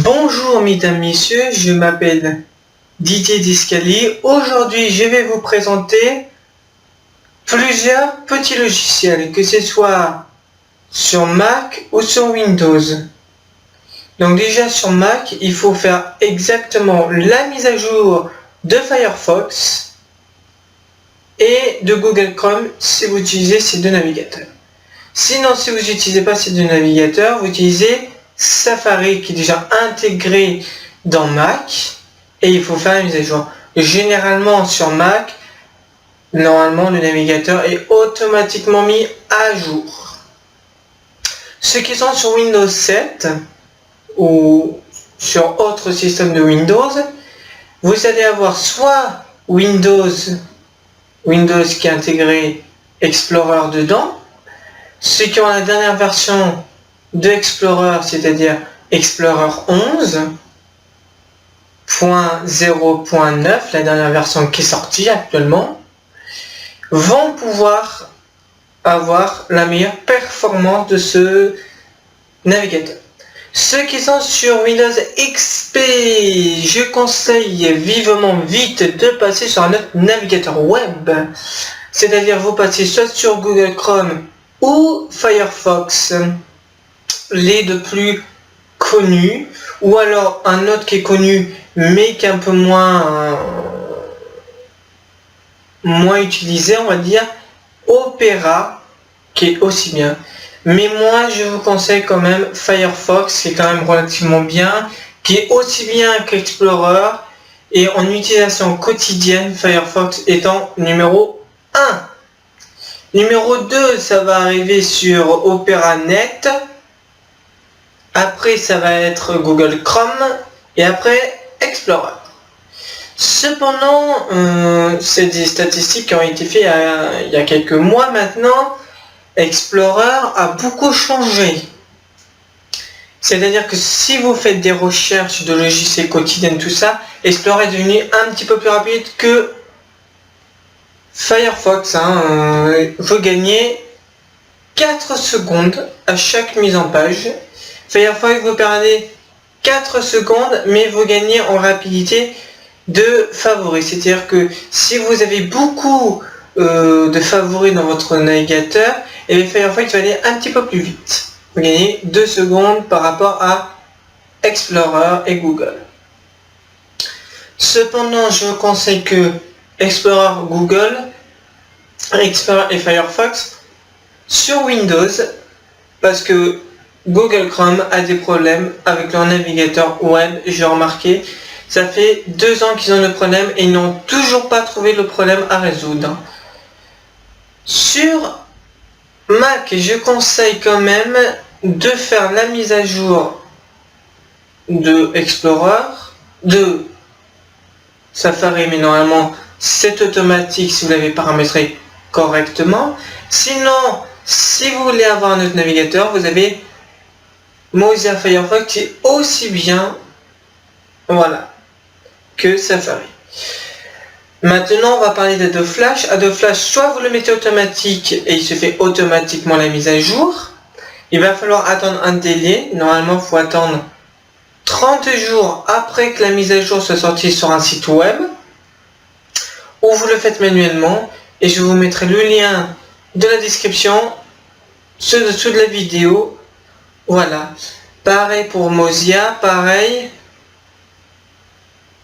Bonjour mesdames, messieurs, je m'appelle Didier Discali. Aujourd'hui, je vais vous présenter plusieurs petits logiciels, que ce soit sur Mac ou sur Windows. Donc déjà sur Mac, il faut faire exactement la mise à jour de Firefox et de Google Chrome si vous utilisez ces deux navigateurs. Sinon, si vous n'utilisez pas ces deux navigateurs, vous utilisez Safari qui est déjà intégré dans Mac et il faut faire la mise à jour. Généralement sur Mac, normalement le navigateur est automatiquement mis à jour. Ceux qui sont sur Windows 7 ou sur autre système de Windows, vous allez avoir soit Windows qui a intégré Explorer dedans. Ceux qui ont la dernière version de Explorer, c'est-à-dire Explorer 11.0.9, la dernière version qui est sortie actuellement, vont pouvoir avoir la meilleure performance de ce navigateur. Ceux qui sont sur Windows XP, je conseille vivement vite de passer sur un autre navigateur web, c'est-à-dire vous passez soit sur Google Chrome ou Firefox, les deux plus connus, ou alors un autre qui est connu mais qui est un peu moins utilisé, on va dire, Opera, qui est aussi bien. Mais moi je vous conseille quand même Firefox, qui est quand même relativement bien, qui est aussi bien qu'Explorer, et en utilisation quotidienne, Firefox étant numéro 1. Numéro 2, ça va arriver sur OperaNet. Après, ça va être Google Chrome. Et après, Explorer. Cependant, c'est des statistiques qui ont été faites il y a quelques mois maintenant. Explorer a beaucoup changé. C'est-à-dire que si vous faites des recherches de logiciels quotidiens, tout ça, Explorer est devenu un petit peu plus rapide que Firefox. Vous gagnez 4 secondes à chaque mise en page. Firefox vous permet 4 secondes, mais vous gagnez en rapidité de favoris. C'est-à-dire que si vous avez beaucoup de favoris dans votre navigateur, et Firefox va aller un petit peu plus vite. Vous gagnez 2 secondes par rapport à Explorer et Google. Cependant, je vous conseille que Explorer, Google, Explorer et Firefox sur Windows, parce que Google Chrome a des problèmes avec leur navigateur web, j'ai remarqué. Ça fait 2 ans qu'ils ont le problème et ils n'ont toujours pas trouvé le problème à résoudre. Sur Mac, je conseille quand même de faire la mise à jour de Explorer, de Safari, mais normalement c'est automatique si vous l'avez paramétré correctement. Sinon, si vous voulez avoir un autre navigateur, vous avez Mozilla Firefox qui est aussi bien, voilà, que Safari. Maintenant, on va parler d'Adobe Flash. Adobe Flash, soit vous le mettez automatique et il se fait automatiquement la mise à jour. Il va falloir attendre un délai. Normalement, il faut attendre 30 jours après que la mise à jour soit sortie sur un site web. Ou vous le faites manuellement. Et je vous mettrai le lien de la description, dessous de la vidéo. Voilà. Pareil pour Mozilla, pareil.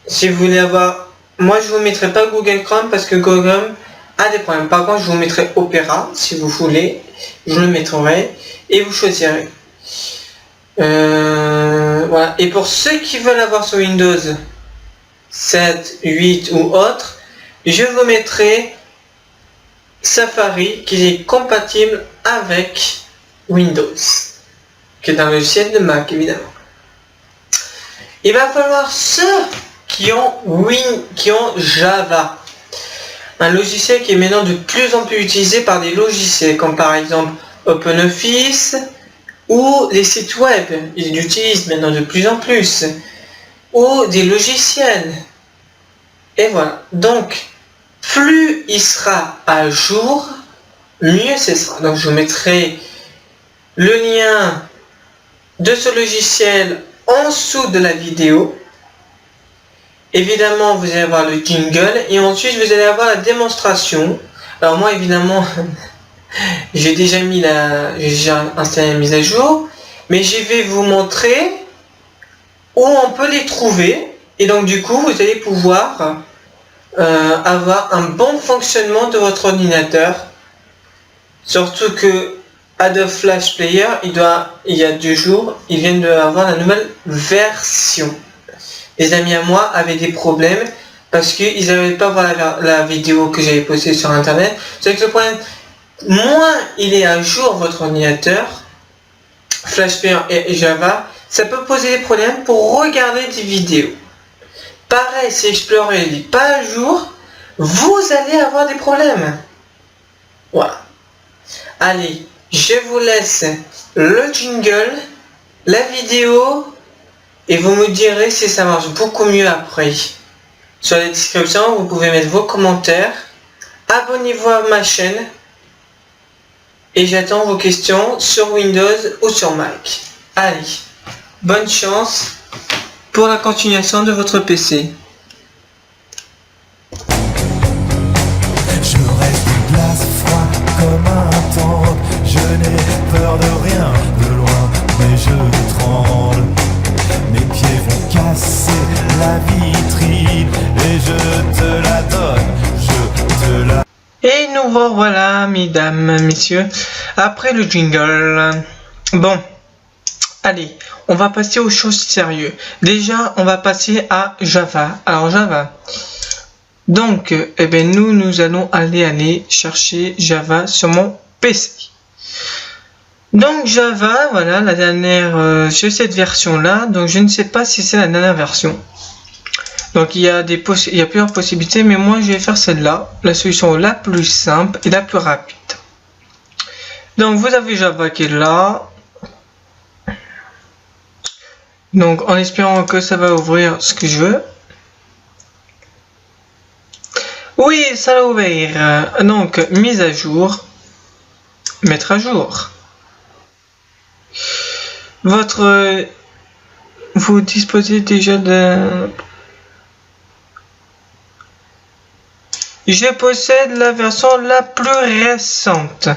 Si vous voulez avoir... Moi, je vous mettrai pas Google Chrome parce que Google Chrome a des problèmes. Par contre, je vous mettrai Opera, si vous voulez. Je le mettrai et vous choisirez. Voilà. Et pour ceux qui veulent avoir sur Windows 7, 8 ou autre, je vous mettrai Safari qui est compatible avec Windows, qui est un logiciel de Mac évidemment. Il va falloir ceux qui ont Java, un logiciel qui est maintenant de plus en plus utilisé par des logiciels comme par exemple OpenOffice ou les sites web, ils l'utilisent maintenant de plus en plus, ou des logiciels. Et voilà, donc plus il sera à jour, mieux ce sera. Donc je vous mettrai le lien de ce logiciel en dessous de la vidéo. Évidemment, vous allez avoir le jingle et ensuite vous allez avoir la démonstration. Alors moi, évidemment, j'ai déjà installé la mise à jour, mais je vais vous montrer où on peut les trouver. Et donc du coup, vous allez pouvoir avoir un bon fonctionnement de votre ordinateur. Surtout que Adobe Flash Player, il y a 2 jours, ils viennent d'avoir la nouvelle version. Les amis à moi avaient des problèmes parce qu'ils n'avaient pas voir la vidéo que j'avais postée sur internet. C'est que le problème, moins il est à jour votre ordinateur, Flash Player et Java, ça peut poser des problèmes pour regarder des vidéos. Pareil, si Explorer n'est pas à jour, vous allez avoir des problèmes. Voilà. Allez, je vous laisse le jingle, la vidéo, et vous me direz si ça marche beaucoup mieux après. Sur la description, vous pouvez mettre vos commentaires. Abonnez-vous à ma chaîne. Et j'attends vos questions sur Windows ou sur Mac. Allez, bonne chance pour la continuation de votre PC. Je reste glace froid comme un tank. Je n'ai peur de rien de loin, mais je tremble. Mes pieds vont casser la vitrine et je te la donne, je te la... Et nous revoilà, mesdames, messieurs, après le jingle. Bon, allez, on va passer aux choses sérieuses. Déjà, on va passer à Java. Alors Java. Donc, nous allons aller chercher Java sur mon PC. Donc Java, voilà la dernière, j'ai cette version là, donc je ne sais pas si c'est la dernière version. Donc il y a plusieurs possibilités, mais moi je vais faire celle-là, la solution la plus simple et la plus rapide. Donc vous avez Java qui est là. Donc en espérant que ça va ouvrir ce que je veux. Oui, ça va ouvrir. Donc mise à jour, mettre à jour. Vous disposez déjà de... Je possède la version la plus récente.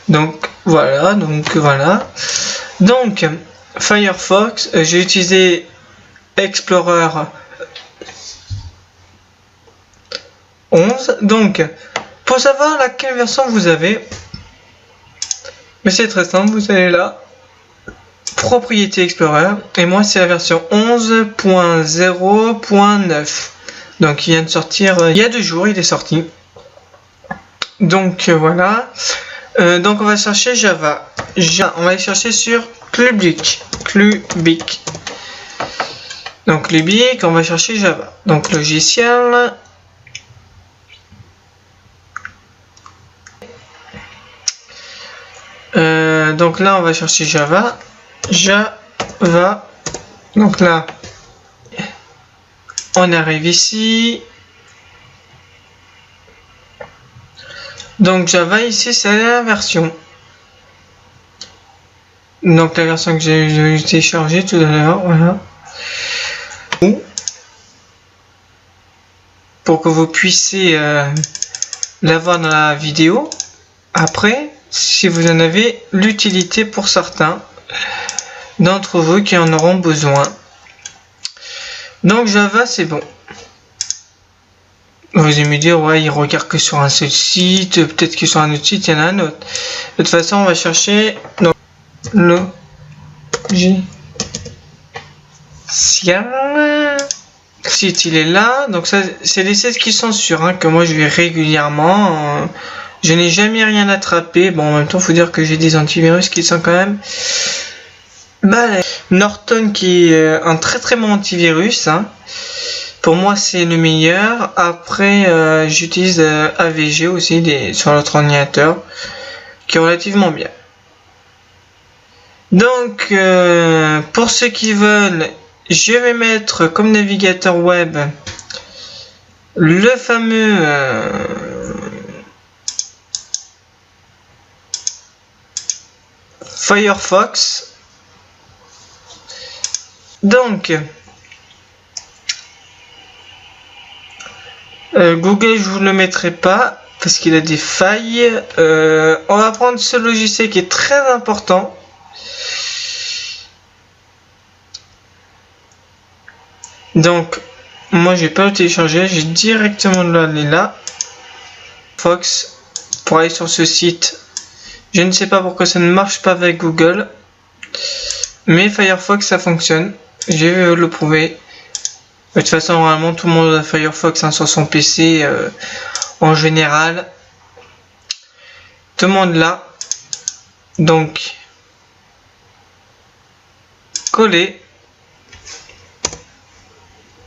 Donc voilà. Donc Firefox, j'ai utilisé Explorer 11. Donc pour savoir laquelle version vous avez, mais c'est très simple, vous allez là, Propriété Explorer, et moi c'est la version 11.0.9. Donc il vient de sortir il y a 2 jours, il est sorti. Donc voilà. Donc on va chercher Java. On va aller chercher sur Clubic. Donc Clubic, on va chercher Java. Donc logiciel. Donc là on va chercher Java. Donc là on arrive ici. Donc Java ici c'est la version. Donc la version que j'ai téléchargée tout à l'heure, voilà. Pour que vous puissiez la voir dans la vidéo. Après, si vous en avez l'utilité pour certains d'entre vous qui en auront besoin. Donc Java c'est bon. Vous allez me dire, ouais, il regarde que sur un seul site, peut-être que sur un autre site, il y en a un autre. De toute façon, on va chercher donc, logiciel. Site, il est là. Donc ça, c'est les sites qui sont sûrs, hein, que moi je vais régulièrement. Je n'ai jamais rien attrapé. Bon, en même temps, il faut dire que j'ai des antivirus qui sont quand même... Norton qui est un très très bon antivirus, hein. Pour moi c'est le meilleur. Après j'utilise AVG aussi sur notre ordinateur qui est relativement bien. Donc pour ceux qui veulent, je vais mettre comme navigateur web le fameux Firefox. Donc, Google, je vous le mettrai pas parce qu'il a des failles. On va prendre ce logiciel qui est très important. Donc, moi, je vais pas le télécharger. J'ai directement aller là. Fox, pour aller sur ce site. Je ne sais pas pourquoi ça ne marche pas avec Google. Mais Firefox, ça fonctionne. Je vais le prouver. De toute façon, normalement, tout le monde a Firefox hein, sur son PC en général. Tout le monde l'a. Donc, coller.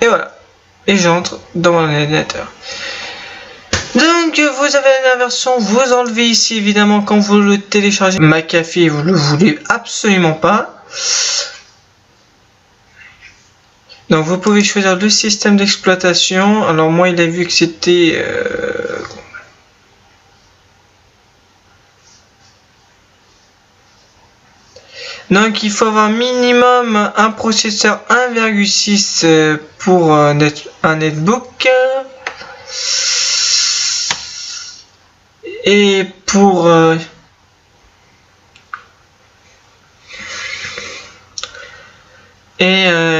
Et voilà. Et j'entre dans mon ordinateur. Donc, vous avez la version, vous enlevez ici, évidemment, quand vous le téléchargez. McAfee, vous le voulez absolument pas. Donc, vous pouvez choisir le système d'exploitation. Alors, moi, il a vu que c'était... Donc, il faut avoir minimum un processeur 1,6 pour un netbook. Et pour...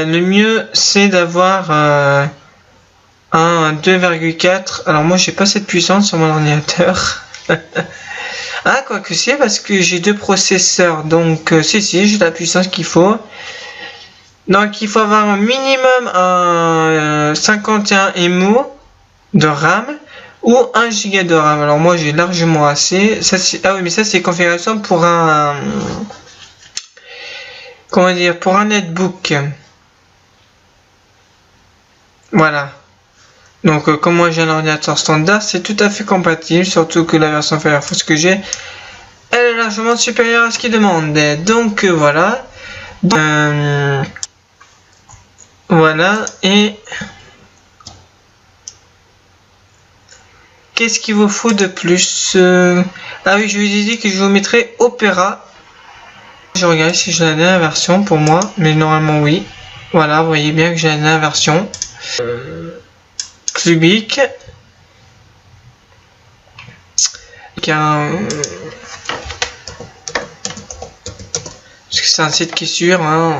le mieux, c'est d'avoir un 2,4. Alors, moi, j'ai pas cette puissance sur mon ordinateur. Ah, quoi que c'est, parce que j'ai deux processeurs. Donc, si, j'ai la puissance qu'il faut. Donc, il faut avoir un minimum un 51 MO de RAM ou 1 Go de RAM. Alors, moi, j'ai largement assez. Ça, ah oui, mais ça, c'est configuration pour un... Comment dire? Pour un netbook. Voilà. Donc, comme moi j'ai un ordinateur standard, c'est tout à fait compatible, surtout que la version Firefox que j'ai, elle est largement supérieure à ce qu'il demande. Donc, voilà. Voilà. Et qu'est-ce qu'il vous faut de plus? Ah oui, je vous ai dit que je vous mettrai Opera. Je regarde si j'ai la dernière version pour moi, mais normalement oui. Voilà, vous voyez bien que j'ai la dernière version. Cubic. Parce que c'est un site qui est sûr. Hein.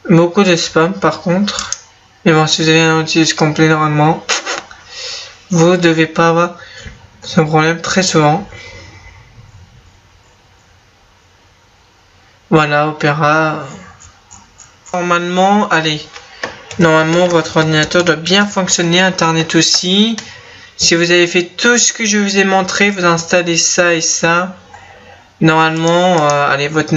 Beaucoup de spam par contre. Mais bon, si vous avez un outil complet normalement, vous devez pas avoir ce problème très souvent. Voilà, Opera. Normalement, allez. Normalement, votre ordinateur doit bien fonctionner, Internet aussi. Si vous avez fait tout ce que je vous ai montré, vous installez ça et ça. Normalement, allez, votre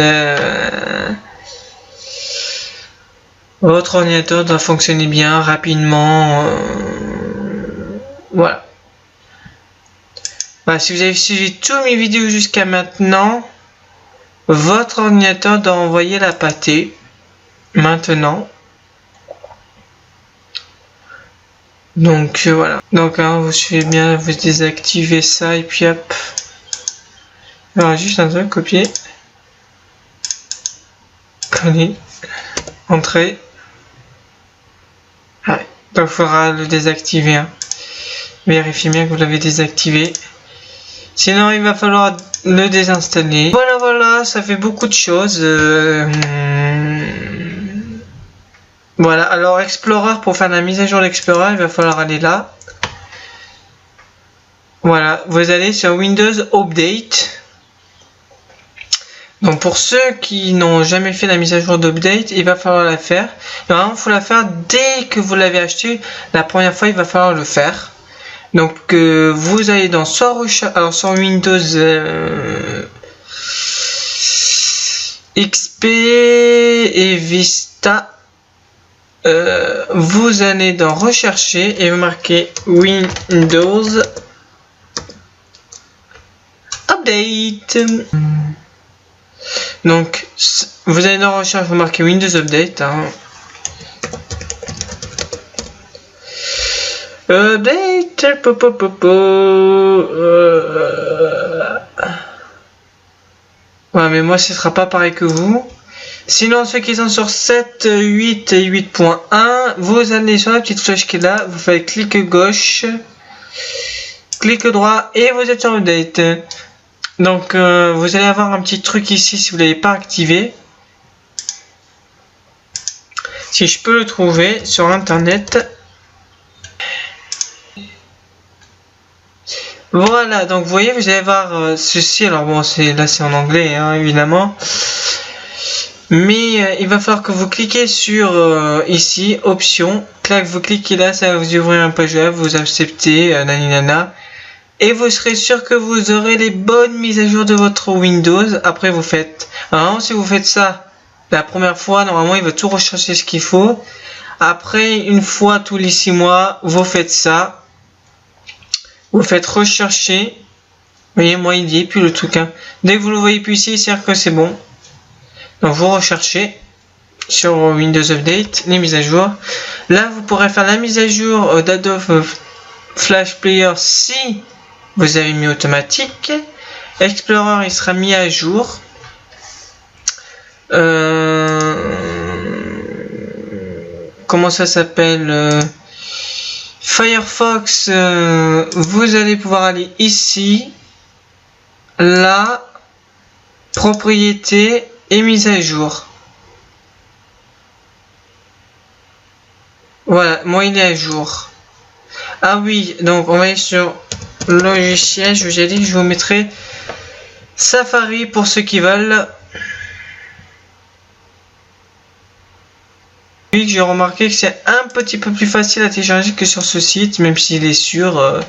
ordinateur doit fonctionner bien, rapidement. Voilà. Voilà. Si vous avez suivi toutes mes vidéos jusqu'à maintenant, votre ordinateur doit envoyer la pâtée. Maintenant. Donc voilà. Donc hein, vous suivez bien, vous désactivez ça et puis hop. Alors juste un truc, copier. Coller. Entrer. Ah, donc il faudra le désactiver. Hein. Vérifiez bien que vous l'avez désactivé. Sinon il va falloir le désinstaller. Voilà, voilà, ça fait beaucoup de choses. Voilà, alors Explorer, pour faire la mise à jour d'Explorer, il va falloir aller là. Voilà, vous allez sur Windows Update. Donc pour ceux qui n'ont jamais fait la mise à jour d'Update, il va falloir la faire. Normalement, il faut la faire dès que vous l'avez acheté. La première fois, il va falloir le faire. Donc vous allez dans alors sur Windows XP et Vista. Vous allez dans rechercher et vous marquez Windows Update. Donc vous allez dans recherche, vous marquez Windows Update. Hein. Update. Ouais, mais moi ce sera pas pareil que vous. Sinon, ceux qui sont sur 7, 8 et 8.1, vous allez sur la petite flèche qui est là, vous faites clic gauche, clic droit et vous êtes sur update. Donc, vous allez avoir un petit truc ici si vous ne l'avez pas activé. Si je peux le trouver sur internet. Voilà, donc vous voyez, vous allez voir ceci. Alors bon, là c'est en anglais, hein, évidemment. Mais il va falloir que vous cliquez sur ici, options. Clac, vous cliquez là, ça va vous ouvrir un page web, vous acceptez, naninana. Et vous serez sûr que vous aurez les bonnes mises à jour de votre Windows. Après, vous faites. Alors, si vous faites ça la première fois, normalement, il va tout rechercher ce qu'il faut. Après, une fois tous les 6 mois, vous faites ça. Vous faites rechercher. Vous voyez, moi, il dit, puis le truc. Hein. Dès que vous le voyez plus ici, c'est-à-dire que c'est bon. Donc, vous recherchez sur Windows Update, les mises à jour. Là, vous pourrez faire la mise à jour d'Adobe Flash Player si vous avez mis automatique. Explorer, il sera mis à jour. Comment ça s'appelle Firefox, vous allez pouvoir aller ici, là, propriété et mise à jour. Voilà, moi il est à jour. Ah oui, donc on va aller sur logiciel, je vous ai dit, je vous mettrai Safari pour ceux qui veulent. Oui, j'ai remarqué que c'est un petit peu plus facile à télécharger que sur ce site, même s'il est sur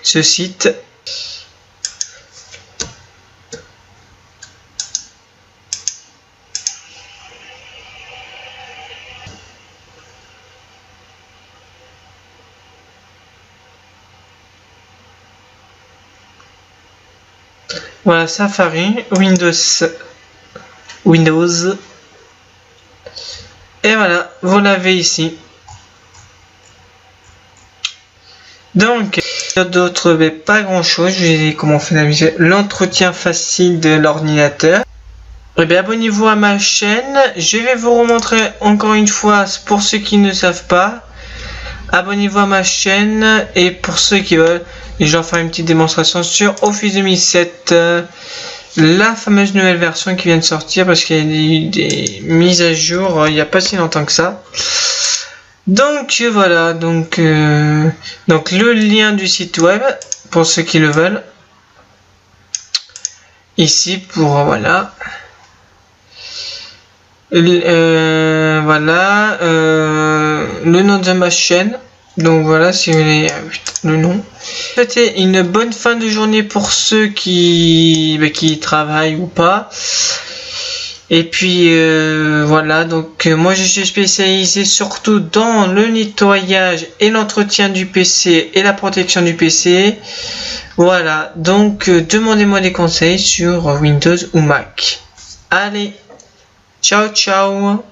ce site. Voilà, Safari, Windows. Et voilà, vous l'avez ici. Donc, d'autres, mais pas grand chose. Je vais comment faire l'entretien facile de l'ordinateur. Et bien, abonnez-vous à ma chaîne. Je vais vous remontrer encore une fois pour ceux qui ne savent pas. Abonnez-vous à ma chaîne et pour ceux qui veulent, je vais faire une petite démonstration sur Office 2007. La fameuse nouvelle version qui vient de sortir parce qu'il y a eu des mises à jour il n'y a pas si longtemps que ça. Donc voilà, donc le lien du site web pour ceux qui le veulent. Ici pour voilà. Voilà le nom de ma chaîne. Donc voilà, si vous voulez le nom. C'était une bonne fin de journée pour ceux qui travaillent ou pas. Et puis voilà, donc moi je suis spécialisé surtout dans le nettoyage et l'entretien du PC et la protection du PC. Voilà, donc demandez-moi des conseils sur Windows ou Mac. Allez, ciao ciao.